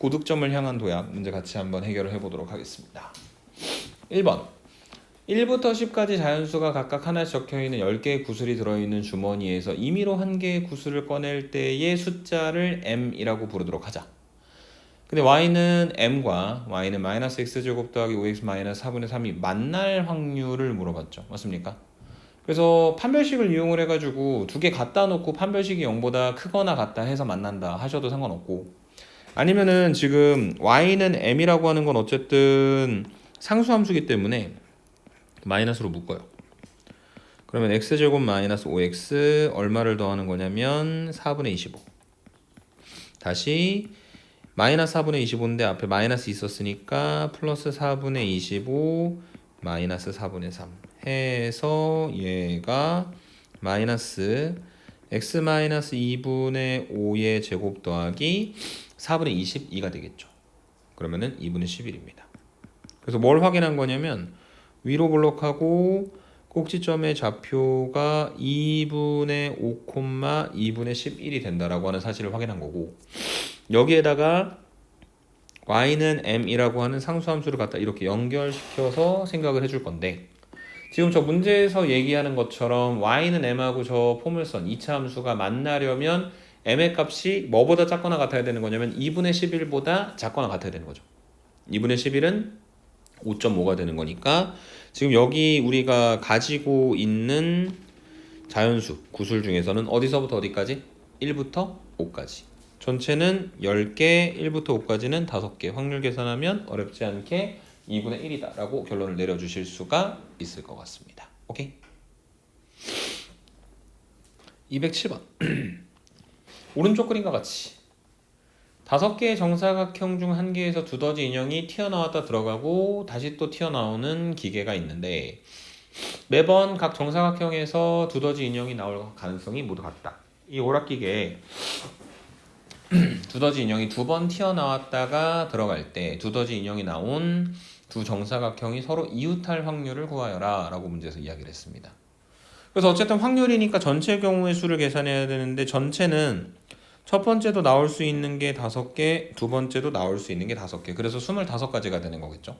고득점을 향한 도약 문제 같이 한번 해결을 해보도록 하겠습니다. 1번 1부터 10까지 자연수가 각각 하나씩 적혀있는 10개의 구슬이 들어있는 주머니에서 임의로 한 개의 구슬을 꺼낼 때의 숫자를 m이라고 부르도록 하자. 근데 y는 m과 y는 마이너스 x제곱 더하기 5x 마이너스 4분의 3이 만날 확률을 물어봤죠. 맞습니까? 그래서 판별식을 이용을 해가지고 두 개 갖다 놓고 판별식이 0보다 크거나 같다 해서 만난다 하셔도 상관없고, 아니면은 지금 y는 m이라고 하는 건 어쨌든 상수함수기 때문에 마이너스로 묶어요. 그러면 x제곱 마이너스 5x 얼마를 더하는 거냐면 4분의 25. 다시 마이너스 4분의 25인데 앞에 마이너스 있었으니까 플러스 4분의 25 마이너스 4분의 3 해서 얘가 마이너스 x 마이너스 2분의 5의 제곱 더하기 4분의 22가 되겠죠. 그러면은 2분의 11입니다. 그래서 뭘 확인한 거냐면 위로 블록하고 꼭지점의 좌표가 2분의 5, 2분의 11이 된다라고 하는 사실을 확인한 거고, 여기에다가 y는 m이라고 하는 상수함수를 갖다 이렇게 연결시켜서 생각을 해줄 건데, 지금 저 문제에서 얘기하는 것처럼 y는 m하고 저 포물선 2차 함수가 만나려면 m의 값이 뭐보다 작거나 같아야 되는 거냐면 2분의 11보다 작거나 같아야 되는 거죠. 2분의 11은 5.5가 되는 거니까 지금 여기 우리가 가지고 있는 자연수 구술 중에서는 어디서부터 어디까지? 1부터 5까지 전체는 10개, 1부터 5까지는 5개. 확률 계산하면 어렵지 않게 2분의 1이다 라고 결론을 내려주실 수가 있을 것 같습니다. 오케이? 207번 오른쪽 그림과 같이 5개의 정사각형 중 한 개에서 두더지 인형이 튀어나왔다 들어가고 다시 또 튀어나오는 기계가 있는데, 매번 각 정사각형에서 두더지 인형이 나올 가능성이 모두 같다. 이 오락기계에 두더지 인형이 2번 튀어나왔다가 들어갈 때 두더지 인형이 나온 두 정사각형이 서로 이웃할 확률을 구하여라 라고 문제에서 이야기를 했습니다. 그래서 어쨌든 확률이니까 전체 경우의 수를 계산해야 되는데, 전체는 첫 번째도 나올 수 있는 게 5개, 두 번째도 나올 수 있는 게 5개. 그래서 25가지가 되는 거겠죠.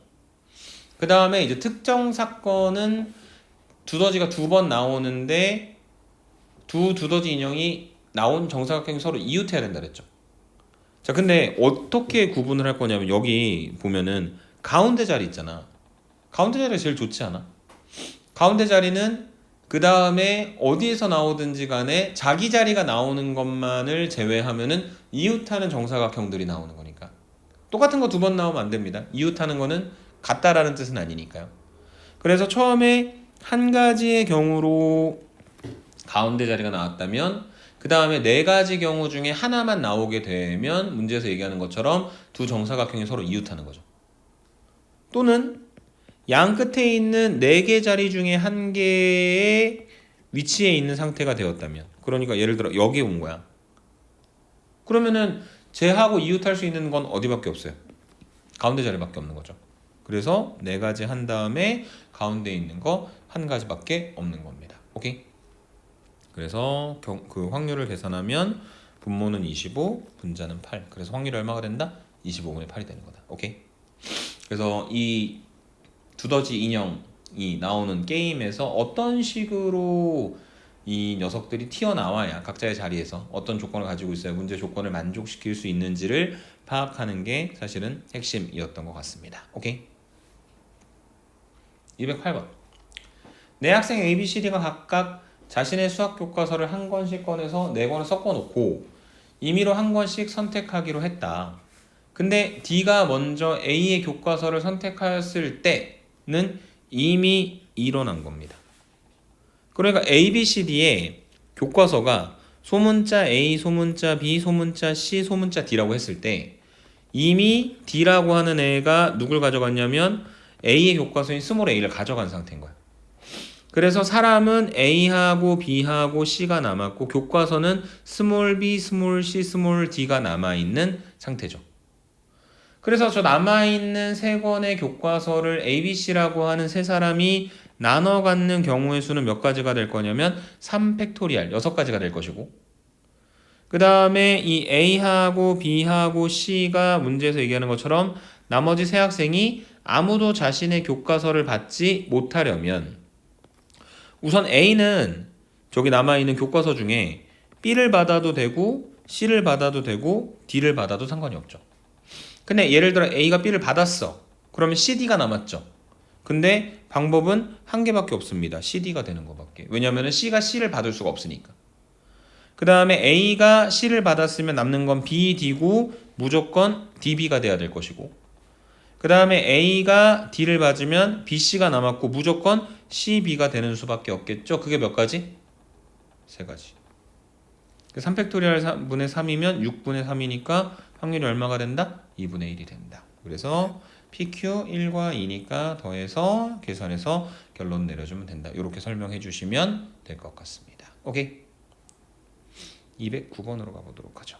그 다음에 이제 특정 사건은 두더지가 2번 나오는데 두 두더지 인형이 나온 정사각형이 서로 이웃해야 된다 그랬죠. 자, 근데 어떻게 구분을 할 거냐면 여기 보면은 가운데 자리 있잖아. 가운데 자리가 제일 좋지 않아? 가운데 자리는 그 다음에 어디에서 나오든지 간에 자기 자리가 나오는 것만을 제외하면은 이웃하는 정사각형들이 나오는 거니까. 똑같은 거 2번 나오면 안 됩니다. 이웃하는 거는 같다라는 뜻은 아니니까요. 그래서 처음에 한 가지의 경우로 가운데 자리가 나왔다면 그 다음에 4가지 경우 중에 하나만 나오게 되면 문제에서 얘기하는 것처럼 두 정사각형이 서로 이웃하는 거죠. 또는 양 끝에 있는 4개 자리 중에 한 개의 위치에 있는 상태가 되었다면, 그러니까 예를 들어 여기 온 거야. 그러면은 쟤하고 이웃할 수 있는 건 어디밖에 없어요? 가운데 자리밖에 없는 거죠. 그래서 4가지 한 다음에 가운데 있는 거 한 가지밖에 없는 겁니다. 오케이? 그래서 그 확률을 계산하면 분모는 25, 분자는 8. 그래서 확률이 얼마가 된다? 25분의 8이 되는 거다. 오케이? 그래서 이 두더지 인형이 나오는 게임에서 어떤 식으로 이 녀석들이 튀어나와야 각자의 자리에서 어떤 조건을 가지고 있어야 문제 조건을 만족시킬 수 있는지를 파악하는 게 사실은 핵심이었던 것 같습니다. 오케이? 208번 내 학생 ABCD가 각각 자신의 수학 교과서를 한 권씩 꺼내서 4권을 섞어놓고 임의로 한 권씩 선택하기로 했다. 근데 D가 먼저 A의 교과서를 선택하였을 때는 이미 일어난 겁니다. 그러니까 ABCD의 교과서가 소문자 A, 소문자 B, 소문자 C, 소문자 D라고 했을 때 이미 D라고 하는 애가 누굴 가져갔냐면 A의 교과서인 스몰 a를 가져간 상태인 거야. 그래서 사람은 A하고 B하고 C가 남았고 교과서는 스몰 b, 스몰 c, 스몰 d가 남아있는 상태죠. 그래서 저 남아있는 3권의 교과서를 ABC라고 하는 3사람이 나눠 갖는 경우의 수는 몇 가지가 될 거냐면 3팩토리알 6가지가 될 것이고, 그 다음에 이 A하고 B하고 C가 문제에서 얘기하는 것처럼 나머지 세 학생이 아무도 자신의 교과서를 받지 못하려면 우선 A는 저기 남아있는 교과서 중에 B를 받아도 되고 C를 받아도 되고 D를 받아도 상관이 없죠. 근데 예를 들어 A가 B를 받았어. 그러면 C, D가 남았죠. 근데 방법은 한 개밖에 없습니다. C, D가 되는 것밖에. 왜냐하면 C가 C를 받을 수가 없으니까. 그 다음에 A가 C를 받았으면 남는 건 B, D고 무조건 DB가 돼야 될 것이고 그 다음에 A가 D를 받으면 B, C가 남았고 무조건 C, B가 되는 수밖에 없겠죠. 그게 몇 가지? 세 가지. 3팩토리얼 분의 3이면 6분의 3이니까 확률이 얼마가 된다? 2분의 1이 된다. 그래서 PQ 1과 2니까 더해서 계산해서 결론 내려주면 된다. 이렇게 설명해 주시면 될 것 같습니다. 오케이. 209번으로 가보도록 하죠.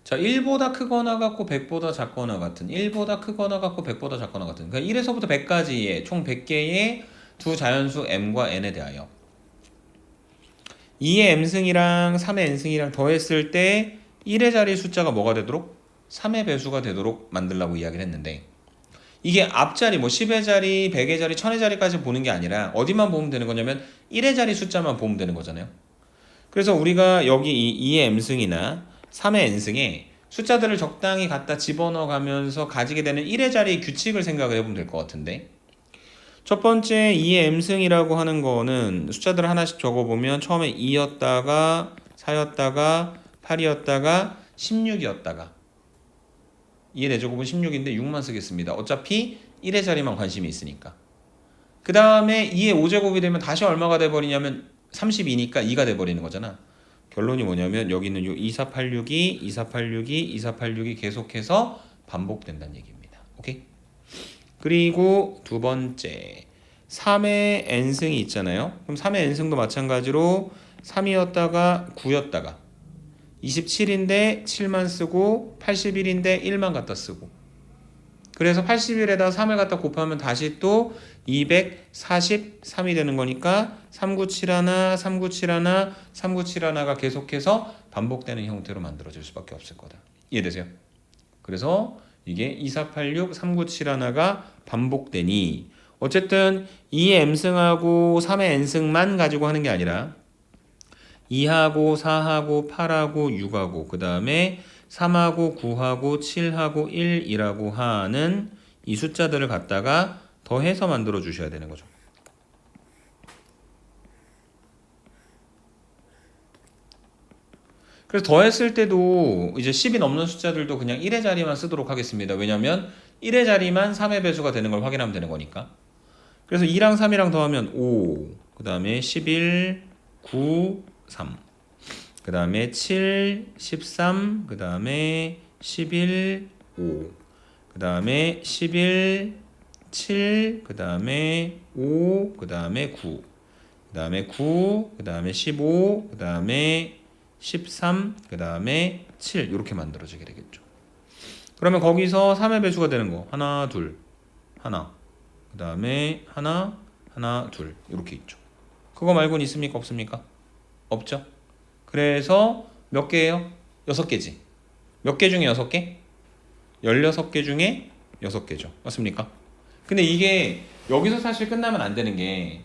자, 1보다 크거나 같고 100보다 작거나 같은 1보다 크거나 같고 100보다 작거나 같은 그러니까 1에서부터 100까지의 총 100개의 두 자연수 m과 n에 대하여 2의 m승이랑 3의 n승이랑 더했을 때 1의 자리 숫자가 뭐가 되도록? 3의 배수가 되도록 만들라고 이야기를 했는데 이게 앞자리 뭐 10의 자리, 100의 자리, 1000의 자리까지 보는 게 아니라 어디만 보면 되는 거냐면 1의 자리 숫자만 보면 되는 거잖아요. 그래서 우리가 여기 이 2의 m승이나 3의 n승에 숫자들을 적당히 갖다 집어넣어 가면서 가지게 되는 1의 자리 규칙을 생각을 해보면 될 것 같은데 첫 번째 2의 m승이라고 하는 거는 숫자들을 하나씩 적어보면 처음에 2였다가 4였다가 8이었다가 16이었다가 2의 4제곱은 16인데 6만 쓰겠습니다. 어차피 1의 자리만 관심이 있으니까. 그 다음에 2의 5제곱이 되면 다시 얼마가 돼버리냐면 32니까 2가 돼버리는 거잖아. 결론이 뭐냐면 여기 있는 요 2486이 2486이 2486이 계속해서 반복된다는 얘기입니다. 오케이? 그리고 두 번째 3의 n승이 있잖아요. 그럼 3의 n승도 마찬가지로 3이었다가 9였다가 27인데 7만 쓰고 81인데 1만 갖다 쓰고 그래서 81에다 3을 갖다 곱하면 다시 또 243이 되는 거니까 397 397 397가 계속해서 반복되는 형태로 만들어질 수밖에 없을 거다. 이해되세요? 그래서 이게 2486 397가 반복되니 어쨌든 2의 m승하고 3의 n승만 가지고 하는 게 아니라 2하고 4하고 8하고 6하고 그 다음에 3하고 9하고 7하고 1이라고 하는 이 숫자들을 갖다가 더해서 만들어 주셔야 되는 거죠. 그래서 더했을 때도 이제 10이 넘는 숫자들도 그냥 1의 자리만 쓰도록 하겠습니다. 왜냐면 1의 자리만 3의 배수가 되는 걸 확인하면 되는 거니까. 그래서 2랑 3이랑 더하면 5, 그 다음에 11, 9, 3, 그 다음에 7, 13, 그 다음에 11, 5, 그 다음에 11, 7, 그 다음에 5, 그 다음에 9, 그 다음에 9, 그 다음에 15, 그 다음에 13, 그 다음에 7 이렇게 만들어지게 되겠죠. 그러면 거기서 3의 배수가 되는 거 하나, 둘, 하나, 그 다음에 하나, 하나, 둘 이렇게 있죠. 그거 말고는 있습니까? 없습니까? 없죠. 그래서 몇 개예요? 6개지. 몇 개 중에 6개? 16개 중에 6개죠. 맞습니까? 근데 이게 여기서 사실 끝나면 안 되는 게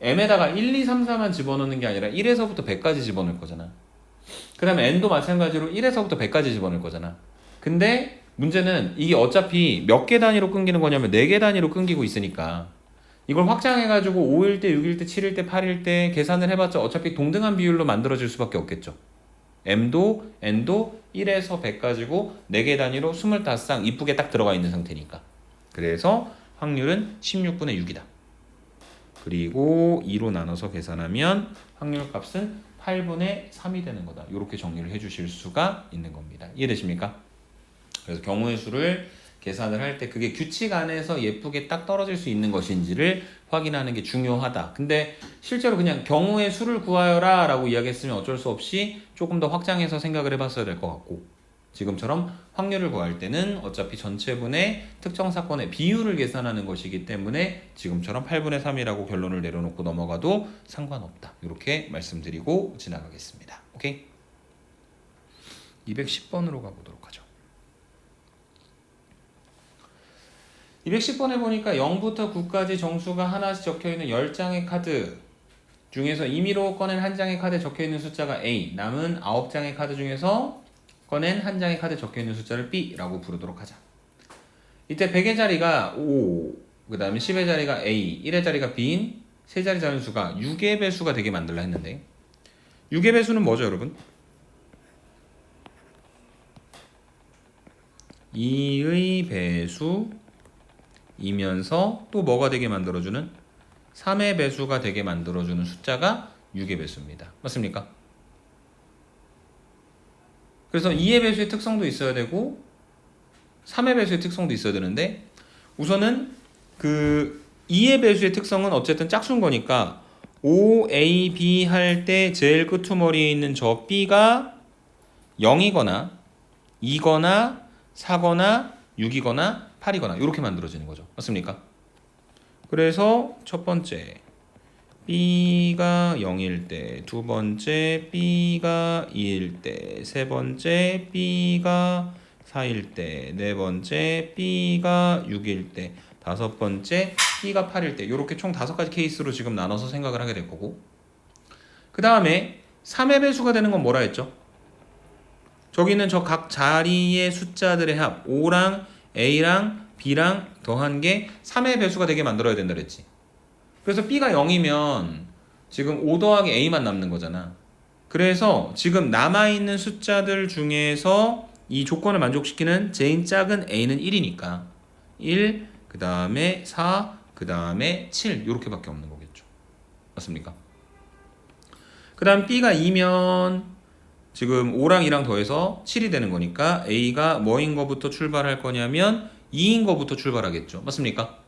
m에다가 1, 2, 3, 4만 집어넣는 게 아니라 1에서부터 100까지 집어넣을 거잖아. 그 다음에 n도 마찬가지로 1에서부터 100까지 집어넣을 거잖아. 근데 문제는 이게 어차피 몇 개 단위로 끊기는 거냐면 4개 단위로 끊기고 있으니까 이걸 확장해가지고 5일 때, 6일 때, 7일 때, 8일 때 계산을 해봤자 어차피 동등한 비율로 만들어질 수밖에 없겠죠. m도 n도 1에서 100 가지고 4개 단위로 25쌍 이쁘게 딱 들어가 있는 상태니까. 그래서 확률은 16분의 6이다. 그리고 2로 나눠서 계산하면 확률 값은 8분의 3이 되는 거다. 이렇게 정리를 해주실 수가 있는 겁니다. 이해되십니까? 그래서 경우의 수를 계산을 할 때 그게 규칙 안에서 예쁘게 딱 떨어질 수 있는 것인지를 확인하는 게 중요하다. 근데 실제로 그냥 경우의 수를 구하여라 라고 이야기했으면 어쩔 수 없이 조금 더 확장해서 생각을 해봤어야 될 것 같고 지금처럼 확률을 구할 때는 어차피 전체분의 특정 사건의 비율을 계산하는 것이기 때문에 지금처럼 8분의 3이라고 결론을 내려놓고 넘어가도 상관없다. 이렇게 말씀드리고 지나가겠습니다. 오케이? 210번으로 가보도록 하죠. 210번에 보니까 0부터 9까지 정수가 하나씩 적혀있는 10장의 카드 중에서 임의로 꺼낸 한 장의 카드에 적혀있는 숫자가 A, 남은 9장의 카드 중에서 꺼낸 한 장의 카드에 적혀있는 숫자를 B라고 부르도록 하자. 이때 100의 자리가 5, 그 다음에 10의 자리가 A, 1의 자리가 B인 세 자리 자연수가 6의 배수가 되게 만들라 했는데 6의 배수는 뭐죠, 여러분? 2의 배수이면서 또 뭐가 되게 만들어주는? 3의 배수가 되게 만들어주는 숫자가 6의 배수입니다. 맞습니까? 그래서 2의 배수의 특성도 있어야 되고 3의 배수의 특성도 있어야 되는데 우선은 그 2의 배수의 특성은 어쨌든 짝수인 거니까 OAB 할 때 제일 끄트머리에 있는 저 B가 0이거나 2거나 4거나 6이거나 8이거나 이렇게 만들어지는 거죠. 맞습니까? 그래서 첫 번째 B가 0일 때, 두 번째 B가 2일 때, 세 번째 B가 4일 때, 네 번째 B가 6일 때, 다섯 번째 B가 8일 때 이렇게 총 5가지 케이스로 지금 나눠서 생각을 하게 될 거고 그 다음에 3의 배수가 되는 건 뭐라 했죠? 저기 있는 저 각 자리의 숫자들의 합 5랑 A랑 B랑 더한 게 3의 배수가 되게 만들어야 된다 그랬지. 그래서 B가 0이면 지금 5 더하기 A만 남는 거잖아. 그래서 지금 남아있는 숫자들 중에서 이 조건을 만족시키는 제일 작은 A는 1이니까 1, 그 다음에 4, 그 다음에 7 이렇게밖에 없는 거겠죠. 맞습니까? 그 다음 B가 2면 지금 5랑 2랑 더해서 7이 되는 거니까 A가 뭐인 거부터 출발할 거냐면 2인 거부터 출발하겠죠. 맞습니까?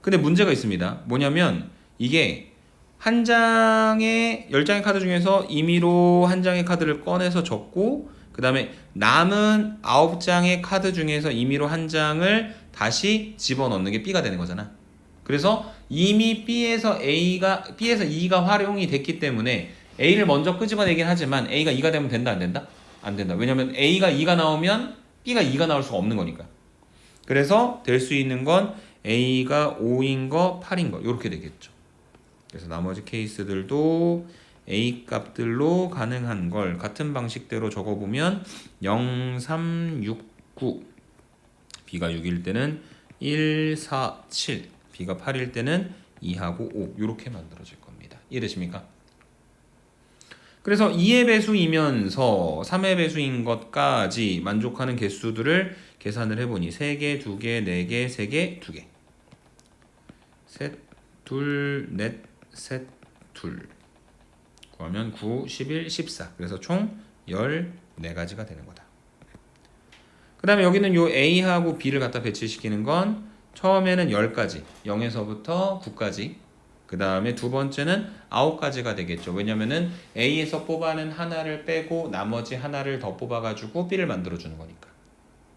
근데 문제가 있습니다. 뭐냐면 이게 한 장의 10장의 카드 중에서 임의로 한 장의 카드를 꺼내서 적고 그 다음에 남은 9장의 카드 중에서 임의로 한 장을 다시 집어넣는 게 B가 되는 거잖아. 그래서 이미 B에서 2가 활용이 됐기 때문에 A를 먼저 끄집어내긴 하지만 A가 2가 되면 된다 안 된다? 안 된다. 왜냐면 A가 2가 나오면 B가 2가 나올 수가 없는 거니까. 그래서 될 수 있는 건 A가 5인 거, 8인 거 이렇게 되겠죠. 그래서 나머지 케이스들도 A 값들로 가능한 걸 같은 방식대로 적어보면 0, 3, 6, 9 B가 6일 때는 1, 4, 7 B가 8일 때는 2하고 5 이렇게 만들어질 겁니다. 이해되십니까? 그래서 2의 배수이면서 3의 배수인 것까지 만족하는 개수들을 계산을 해보니 3개, 2개, 4개, 3개, 2개 셋, 둘, 넷, 셋, 둘 그러면 9, 11, 14 그래서 총 14가지가 되는 거다. 그 다음에 여기는 요 A하고 B를 갖다 배치시키는 건 처음에는 10가지 0에서부터 9까지 그 다음에 두 번째는 9가지가 되겠죠. 왜냐면은 A에서 뽑아낸 하나를 빼고 나머지 하나를 더 뽑아가지고 B를 만들어주는 거니까.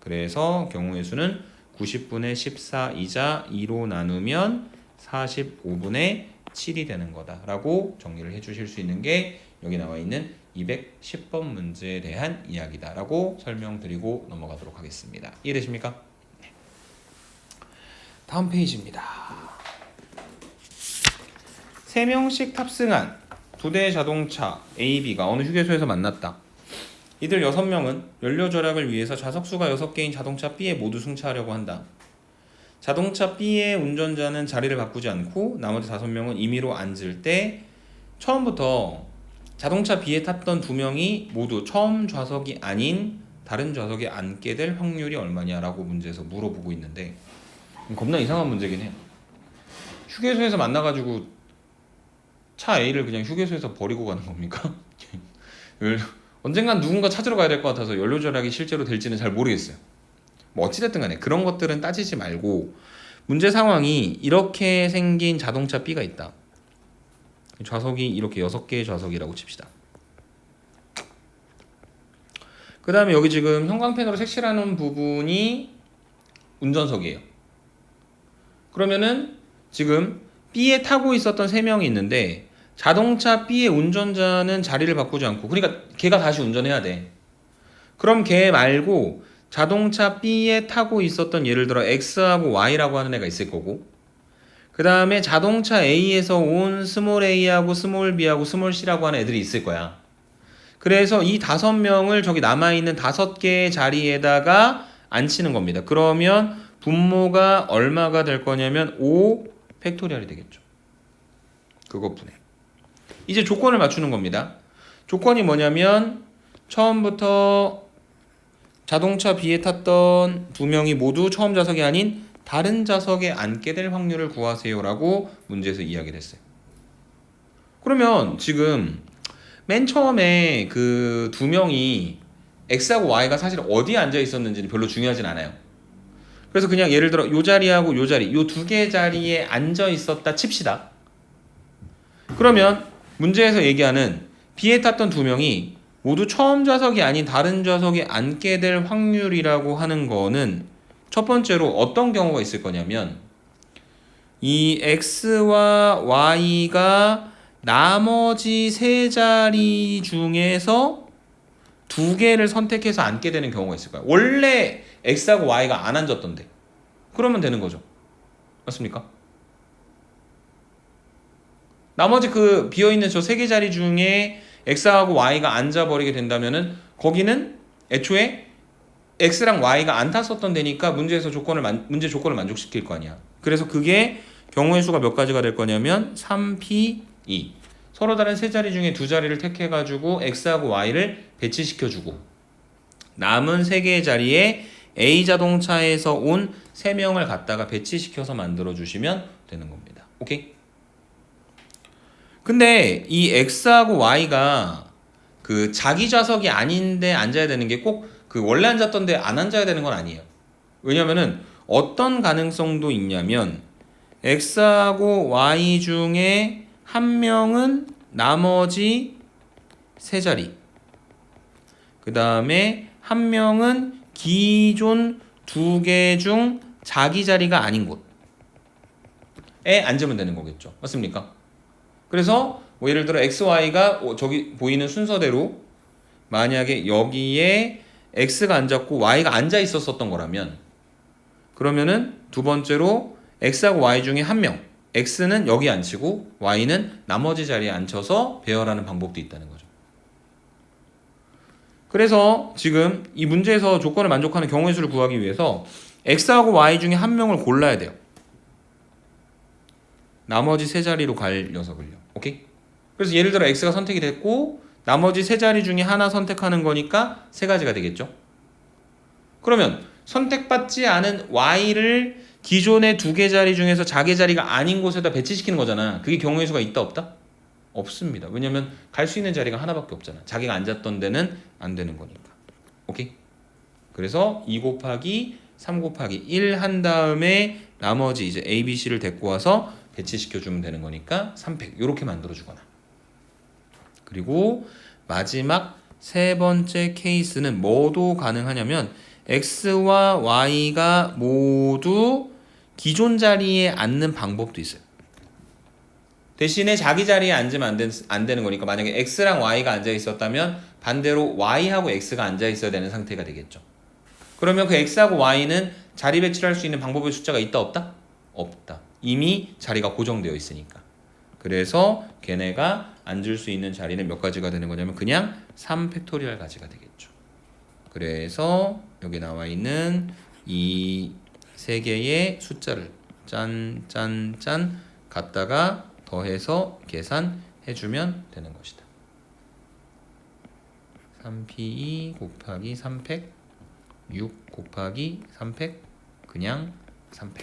그래서 경우의 수는 90분의 14이자 2로 나누면 45분의 7이 되는 거다라고 정리를 해주실 수 있는 게 여기 나와 있는 210번 문제에 대한 이야기다라고 설명드리고 넘어가도록 하겠습니다. 이해되십니까? 네. 다음 페이지입니다. 3명씩 탑승한 2대의 자동차 A, B가 어느 휴게소에서 만났다. 이들 6명은 연료 절약을 위해서 좌석수가 6개인 자동차 B에 모두 승차하려고 한다. 자동차 B의 운전자는 자리를 바꾸지 않고 나머지 5명은 임의로 앉을 때 처음부터 자동차 B에 탔던 2명이 모두 처음 좌석이 아닌 다른 좌석에 앉게 될 확률이 얼마냐라고 문제에서 물어보고 있는데 겁나 이상한 문제긴 해요. 휴게소에서 만나가지고 차 A를 그냥 휴게소에서 버리고 가는 겁니까? 언젠간 누군가 찾으러 가야 될 것 같아서 연료 절약이 실제로 될지는 잘 모르겠어요. 뭐 어찌됐든 간에 그런 것들은 따지지 말고 문제 상황이 이렇게 생긴 자동차 B가 있다. 좌석이 이렇게 6개의 좌석이라고 칩시다. 그 다음에 여기 지금 형광펜으로 색칠하는 부분이 운전석이에요. 그러면은 지금 B에 타고 있었던 3명이 있는데 자동차 B의 운전자는 자리를 바꾸지 않고 그러니까 걔가 다시 운전해야 돼. 그럼 걔 말고 자동차 B에 타고 있었던 예를 들어 X하고 Y라고 하는 애가 있을 거고, 그 다음에 자동차 A에서 온 스몰 a하고 스몰 b하고 스몰 c라고 하는 애들이 있을 거야. 그래서 이 5명을 저기 남아있는 5개의 자리에다가 앉히는 겁니다. 그러면 분모가 얼마가 될 거냐면 5 팩토리얼이 되겠죠. 그것뿐에. 이제 조건을 맞추는 겁니다. 조건이 뭐냐면 처음부터 자동차 B에 탔던 2명이 모두 처음 좌석이 아닌 다른 좌석에 앉게 될 확률을 구하세요라고 문제에서 이야기를 했어요. 그러면 지금 맨 처음에 그 2명이 X하고 Y가 사실 어디에 앉아 있었는지는 별로 중요하진 않아요. 그래서 그냥 예를 들어 요 자리하고 요 자리, 요 2개 자리에 앉아 있었다 칩시다. 그러면 문제에서 얘기하는 B에 탔던 2명이 모두 처음 좌석이 아닌 다른 좌석에 앉게 될 확률이라고 하는 거는 첫 번째로 어떤 경우가 있을 거냐면 이 X와 Y가 나머지 3자리 중에서 2개를 선택해서 앉게 되는 경우가 있을 거야. 원래 X하고 Y가 안 앉았던데. 그러면 되는 거죠. 맞습니까? 나머지 그 비어있는 저 3개 자리 중에 X하고 Y가 앉아버리게 된다면은 거기는 애초에 X랑 Y가 안 탔었던 데니까 문제 조건을 만족시킬 거 아니야. 그래서 그게 경우의 수가 몇 가지가 될 거냐면 3P2. 서로 다른 3자리 중에 2자리를 택해가지고 X하고 Y를 배치시켜주고 남은 3개의 자리에 A 자동차에서 온 3명을 갖다가 배치시켜서 만들어주시면 되는 겁니다. 오케이? 근데 이 X하고 Y가 그 자기 좌석이 아닌데 앉아야 되는 게 꼭 그 원래 앉았던 데 안 앉아야 되는 건 아니에요. 왜냐면은 어떤 가능성도 있냐면 X하고 Y 중에 한 명은 나머지 3자리, 그 다음에 한 명은 기존 2개 중 자기 자리가 아닌 곳에 앉으면 되는 거겠죠. 맞습니까? 그래서 뭐 예를 들어 XY가 저기 보이는 순서대로 만약에 여기에 X가 앉았고 Y가 앉아 있었던 거라면 그러면은 두 번째로 X하고 Y 중에 한 명, X는 여기 앉히고 Y는 나머지 자리에 앉혀서 배열하는 방법도 있다는 거죠. 그래서 지금 이 문제에서 조건을 만족하는 경우의 수를 구하기 위해서 X하고 Y 중에 한 명을 골라야 돼요. 나머지 3자리로 갈 녀석을요. 오케이? 그래서 예를 들어 X가 선택이 됐고 나머지 3자리 중에 하나 선택하는 거니까 3가지가 되겠죠. 그러면 선택받지 않은 Y를 기존의 2개 자리 중에서 자기 자리가 아닌 곳에다 배치시키는 거잖아. 그게 경우의 수가 있다 없다? 없습니다. 왜냐면 갈 수 있는 자리가 하나밖에 없잖아. 자기가 앉았던 데는 안 되는 거니까. 오케이? 그래서 2 곱하기 3 곱하기 1 한 다음에 나머지 이제 A, B, C를 데리고 와서 배치시켜주면 되는 거니까 3팩 이렇게 만들어주거나. 그리고 마지막 3번째 케이스는 뭐도 가능하냐면 X와 Y가 모두 기존 자리에 앉는 방법도 있어요. 대신에 자기 자리에 앉으면 안 되는 거니까 만약에 X랑 Y가 앉아 있었다면 반대로 Y하고 X가 앉아 있어야 되는 상태가 되겠죠. 그러면 그 X하고 Y는 자리 배치를 할 수 있는 방법의 숫자가 있다 없다? 없다. 이미 자리가 고정되어 있으니까. 그래서 걔네가 앉을 수 있는 자리는 몇 가지가 되는 거냐면 그냥 3팩토리얼 가지가 되겠죠. 그래서 여기 나와 있는 이 3개의 숫자를 짠짠짠 갖다가 더해서 계산해주면 되는 것이다. 3P2 곱하기 3팩 6 곱하기 3팩 그냥 3팩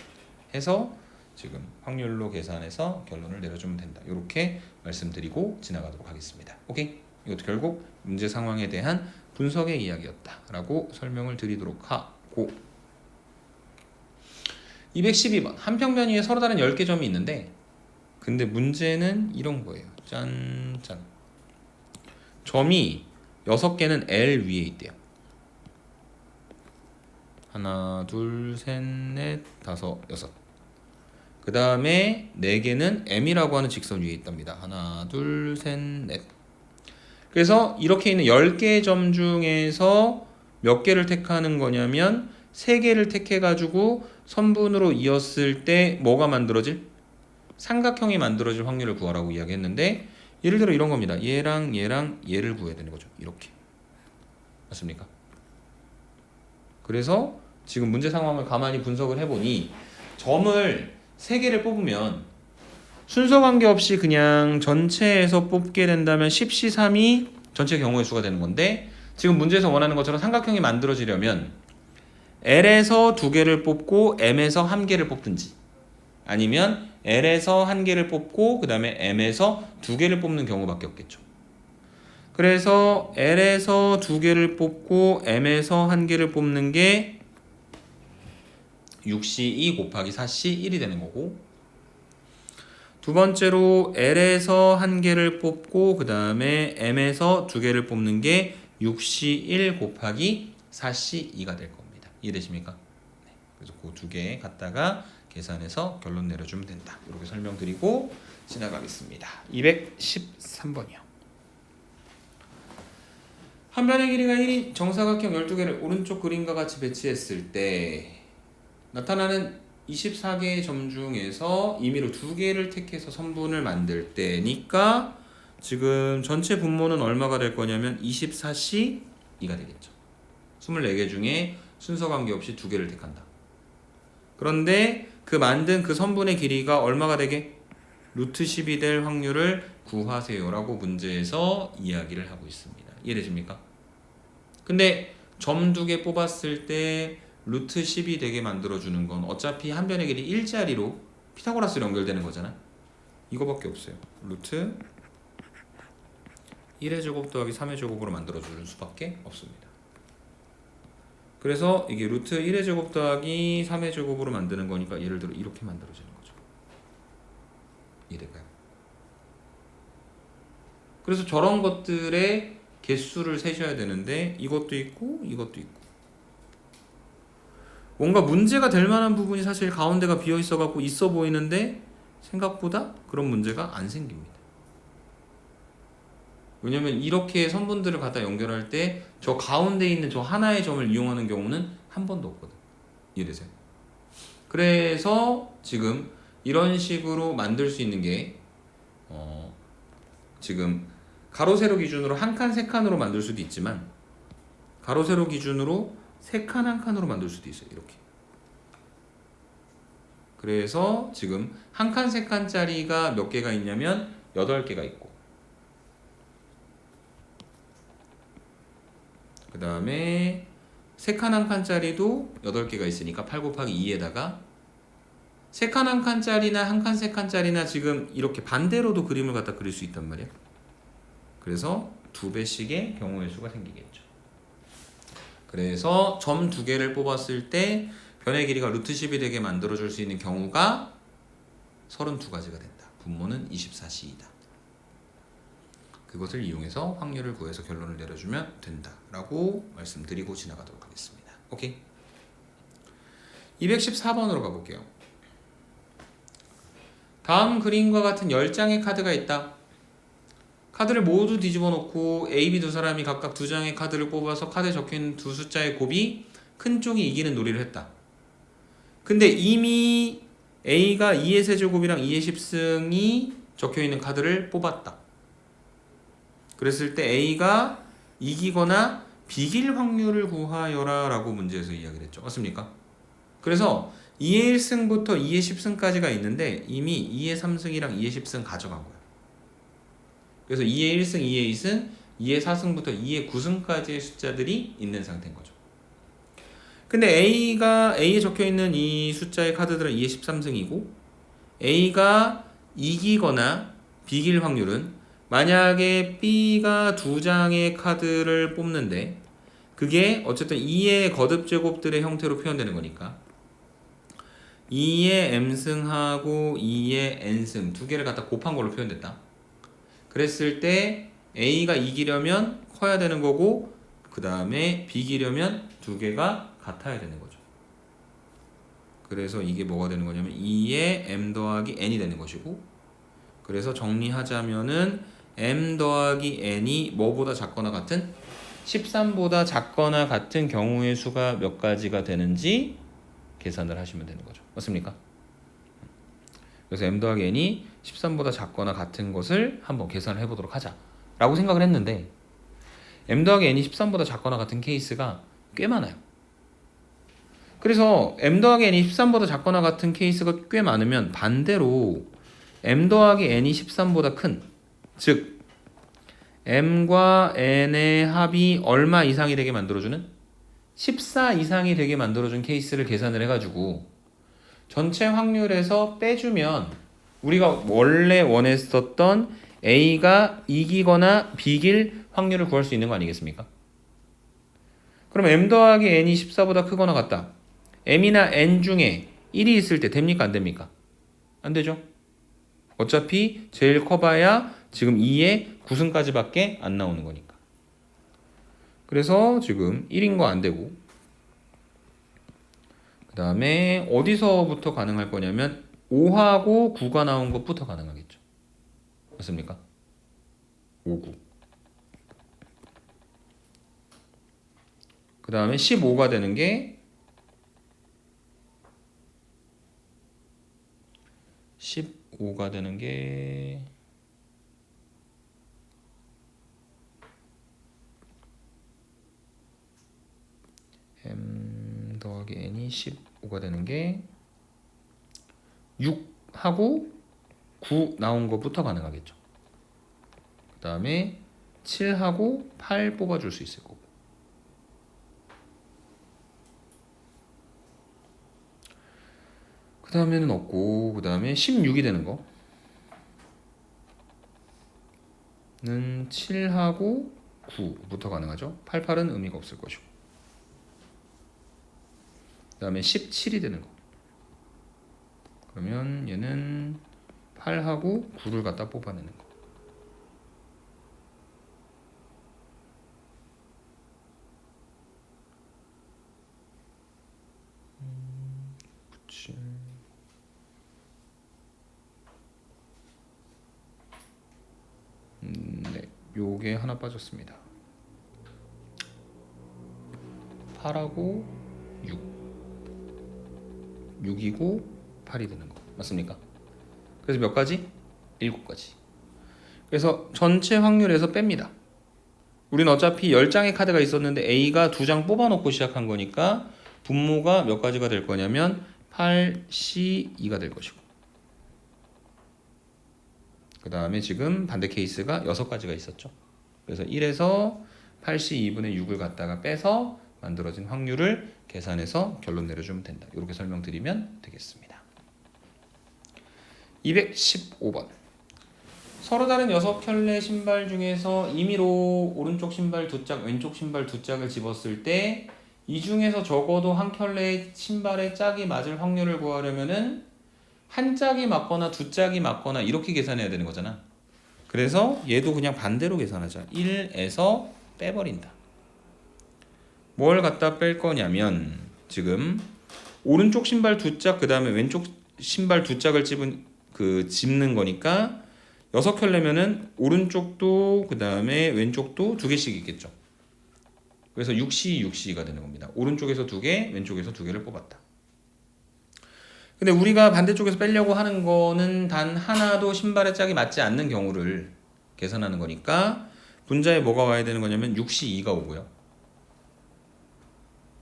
해서 지금 확률로 계산해서 결론을 내려주면 된다. 이렇게 말씀드리고 지나가도록 하겠습니다. 오케이? 이것도 결국 문제 상황에 대한 분석의 이야기였다라고 설명을 드리도록 하고 212번 한평면 위에 서로 다른 10개 점이 있는데 근데 문제는 이런 거예요. 짠짠 점이 6개는 L 위에 있대요. 하나, 둘, 셋, 넷, 다섯, 여섯. 그 다음에 4개는 M이라고 하는 직선 위에 있답니다. 하나, 둘, 셋, 넷. 그래서 이렇게 있는 10개의 점 중에서 몇 개를 택하는 거냐면 3개를 택해가지고 선분으로 이었을 때 뭐가 만들어질? 삼각형이 만들어질 확률을 구하라고 이야기했는데 예를 들어 이런 겁니다. 얘랑 얘랑 얘를 구해야 되는 거죠. 이렇게. 맞습니까? 그래서 지금 문제 상황을 가만히 분석을 해보니 점을 3개를 뽑으면 순서 관계없이 그냥 전체에서 뽑게 된다면 10C3이 전체 경우의 수가 되는 건데 지금 문제에서 원하는 것처럼 삼각형이 만들어지려면 L에서 2개를 뽑고 M에서 1개를 뽑든지 아니면 L에서 1개를 뽑고 그 다음에 M에서 2개를 뽑는 경우밖에 없겠죠. 그래서 L에서 2개를 뽑고 M에서 1개를 뽑는 게 6C2 곱하기 4C1이 되는 거고 두 번째로 L에서 1개를 뽑고 그 다음에 M에서 2개를 뽑는 게 6C1 곱하기 4C2가 될 겁니다. 이해되십니까? 네. 그래서 그 2개 갖다가 계산해서 결론 내려주면 된다. 이렇게 설명드리고 지나가겠습니다. 213번이요. 한 변의 길이가 1인 정사각형 12개를 오른쪽 그림과 같이 배치했을 때 나타나는 24개의 점 중에서 임의로 2개를 택해서 선분을 만들 때니까 지금 전체 분모는 얼마가 될 거냐면 24C2가 되겠죠. 24개 중에 순서 관계없이 2개를 택한다. 그런데 그 만든 그 선분의 길이가 얼마가 되게? 루트 10이 될 확률을 구하세요 라고 문제에서 이야기를 하고 있습니다. 이해되십니까? 근데 점 2개 뽑았을 때 루트 10이 되게 만들어주는 건 어차피 한 변의 길이 1자리로 피타고라스로 연결되는 거잖아. 이거밖에 없어요. 루트 1의 제곱 더하기 3의 제곱으로 만들어주는 수밖에 없습니다. 그래서 이게 루트 1의 제곱 더하기 3의 제곱으로 만드는 거니까 예를 들어 이렇게 만들어지는 거죠. 이해될까요? 그래서 저런 것들의 개수를 세셔야 되는데 이것도 있고 이것도 있고 뭔가 문제가 될 만한 부분이 사실 가운데가 비어 있어 갖고 있어 보이는데 생각보다 그런 문제가 안 생깁니다. 왜냐면 이렇게 선분들을 갖다 연결할 때 저 가운데 있는 저 하나의 점을 이용하는 경우는 한 번도 없거든. 이해되세요? 그래서 지금 이런 식으로 만들 수 있는 게 지금 가로 세로 기준으로 한 칸, 세 칸으로 만들 수도 있지만 가로 세로 기준으로 세 칸, 한 칸으로 만들 수도 있어요. 이렇게. 그래서 지금 한 칸, 세 칸짜리가 몇 개가 있냐면 8개가 있고 그 다음에 세 칸 한 칸짜리도 8개가 있으니까 8 곱하기 2에다가 세 칸 한 칸짜리나 한 칸 세 칸짜리나 지금 이렇게 반대로도 그림을 갖다 그릴 수 있단 말이야. 그래서 2배씩의 경우의 수가 생기겠죠. 그래서 점 2개를 뽑았을 때 변의 길이가 루트 10이 되게 만들어줄 수 있는 경우가 32가지가 된다. 분모는 24C이다. 그것을 이용해서 확률을 구해서 결론을 내려주면 된다 라고 말씀드리고 지나가도록 하겠습니다. 오케이? 214번으로 가볼게요. 다음 그림과 같은 10장의 카드가 있다. 카드를 모두 뒤집어 놓고 A, B 두 사람이 각각 2장의 카드를 뽑아서 카드에 적혀있는 두 숫자의 곱이 큰 쪽이 이기는 놀이를 했다. 근데 이미 A가 2의 세제곱이랑 2의 10승이 적혀있는 카드를 뽑았다. 그랬을 때 A가 이기거나 비길 확률을 구하여라 라고 문제에서 이야기를 했죠. 맞습니까? 그래서 2의 1승부터 2의 10승까지가 있는데 이미 2의 3승이랑 2의 10승 가져간 거야. 그래서 2의 1승, 2의 2승, 2의 4승부터 2의 9승까지의 숫자들이 있는 상태인 거죠. 근데 A에 적혀있는 이 숫자의 카드들은 2의 13승이고 A가 이기거나 비길 확률은 만약에 B가 2장의 카드를 뽑는데 그게 어쨌든 2의 거듭 제곱들의 형태로 표현되는 거니까 2의 M승하고 2의 N승 두 개를 갖다 곱한 걸로 표현됐다. 그랬을 때 A가 이기려면 커야 되는 거고 그 다음에 비기려면 두 개가 같아야 되는 거죠. 그래서 이게 뭐가 되는 거냐면 2의 M 더하기 N이 되는 것이고 그래서 정리하자면은 M 더하기 N이 뭐보다 작거나 같은 13보다 작거나 같은 경우의 수가 몇 가지가 되는지 계산을 하시면 되는 거죠. 맞습니까? 그래서 m 더하기 n이 13보다 작거나 같은 것을 한번 계산을 해보도록 하자 라고 생각을 했는데 m 더하기 n이 13보다 작거나 같은 케이스가 꽤 많아요. 그래서 m 더하기 n이 13보다 작거나 같은 케이스가 꽤 많으면 반대로 m 더하기 n이 13보다 큰, 즉 m과 n의 합이 얼마 이상이 되게 만들어주는? 14 이상이 되게 만들어준 케이스를 계산을 해가지고 전체 확률에서 빼주면 우리가 원래 원했었던 A가 이기거나 비길 확률을 구할 수 있는 거 아니겠습니까? 그럼 m 더하기 n이 14보다 크거나 같다. m이나 n 중에 1이 있을 때 됩니까? 안 됩니까? 안 되죠. 어차피 제일 커봐야 지금 2의 9승까지밖에 안 나오는 거니까. 그래서 지금 1인 거 안 되고 그 다음에 어디서부터 가능할 거냐면 5하고 9가 나온 것부터 가능하겠죠. 맞습니까? 5, 9. 그 다음에 15가 되는 게 15가 되는 게 m 더하기 n이 15가 되는 게 6하고 9 나온 것부터 가능하겠죠. 그 다음에 7하고 8 뽑아줄 수 있을 거고. 그 다음에는 없고, 그 다음에 16이 되는 거는 7하고 9부터 가능하죠. 8, 8은 의미가 없을 것이고. 그 다음에 17이 되는 거. 그러면 얘는 8하고 9를 갖다 뽑아내는 거. 네, 요게 하나 빠졌습니다. 8하고 6이고 8이 되는 거 맞습니까? 그래서 몇 가지? 7가지. 그래서 전체 확률에서 뺍니다. 우리는 어차피 10장의 카드가 있었는데 A가 2장 뽑아놓고 시작한 거니까 분모가 몇 가지가 될 거냐면 8C2가 될 것이고, 그 다음에 지금 반대 케이스가 6가지가 있었죠. 그래서 1에서 8C2분의 6을 갖다가 빼서 만들어진 확률을 계산해서 결론 내려주면 된다. 이렇게 설명드리면 되겠습니다. 215번. 서로 다른 6켤레 신발 중에서 임의로 오른쪽 신발 2짝, 왼쪽 신발 2짝을 집었을 때 이 중에서 적어도 한 켤레의 신발의 짝이 맞을 확률을 구하려면은 한 짝이 맞거나 2짝이 맞거나 이렇게 계산해야 되는 거잖아. 그래서 얘도 그냥 반대로 계산하자. 1에서 빼버린다. 뭘 갖다 뺄 거냐면 지금 오른쪽 신발 2짝 그 다음에 왼쪽 신발 2짝을 집는 거니까 6켤레면은 오른쪽도 그 다음에 왼쪽도 2개씩 있겠죠. 그래서 6C6C가 되는 겁니다. 오른쪽에서 2개, 왼쪽에서 2개를 뽑았다. 근데 우리가 반대쪽에서 빼려고 하는 거는 단 하나도 신발의 짝이 맞지 않는 경우를 계산하는 거니까 분자에 뭐가 와야 되는 거냐면 6C2가 오고요.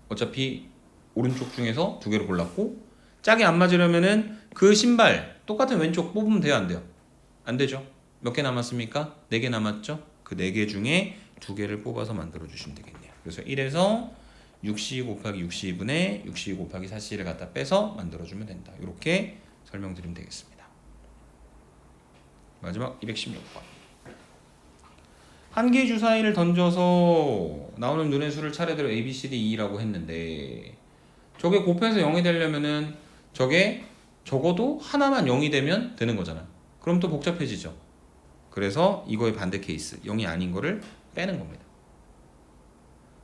어차피 오른쪽 중에서 2개를 골랐고 짝이 안 맞으려면은 그 신발 똑같은 왼쪽 뽑으면 돼요, 안 돼요? 안 되죠. 몇 개 남았습니까? 4개 남았죠? 그 4개 중에 2개를 뽑아서 만들어 주시면 되겠네요. 그래서 1에서 6C 곱하기 6C분의 6C 곱하기 4C를 갖다 빼서 만들어주면 된다. 이렇게 설명드리면 되겠습니다. 마지막 216번. 한 개의 주사위를 던져서 나오는 눈의 수를 차례대로 A, B, C, D, E라고 했는데 저게 곱해서 0이 되려면은 저게 적어도 하나만 0이 되면 되는 거잖아. 그럼 또 복잡해지죠. 그래서 이거의 반대 케이스, 0이 아닌 거를 빼는 겁니다.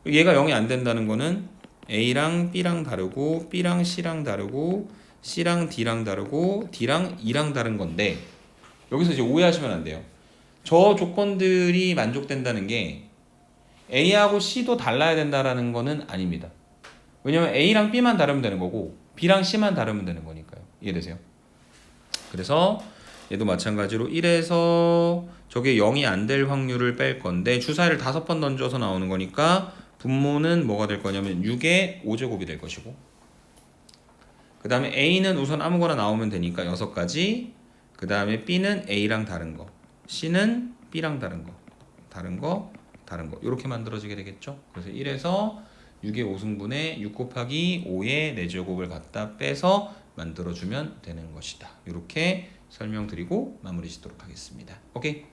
얘가 0이 안 된다는 거는 A랑 B랑 다르고 B랑 C랑 다르고 C랑 D랑 다르고 D랑 E랑 다른 건데 여기서 이제 오해하시면 안 돼요. 저 조건들이 만족된다는 게 A하고 C도 달라야 된다라는 거는 아닙니다. 왜냐면 A랑 B만 다르면 되는 거고 B랑 C만 다르면 되는 거니까요. 이해되세요? 그래서 얘도 마찬가지로 1에서 저게 0이 안 될 확률을 뺄 건데 주사위를 5번 던져서 나오는 거니까 분모는 뭐가 될 거냐면 6의 5제곱이 될 것이고 그 다음에 A는 우선 아무거나 나오면 되니까 6가지 그 다음에 B는 A랑 다른 거 C는 B랑 다른 거 이렇게 만들어지게 되겠죠. 그래서 1에서 6의 5승분의 6 곱하기 5의 4제곱을 갖다 빼서 만들어주면 되는 것이다. 이렇게 설명드리고 마무리 짓도록 하겠습니다. 오케이.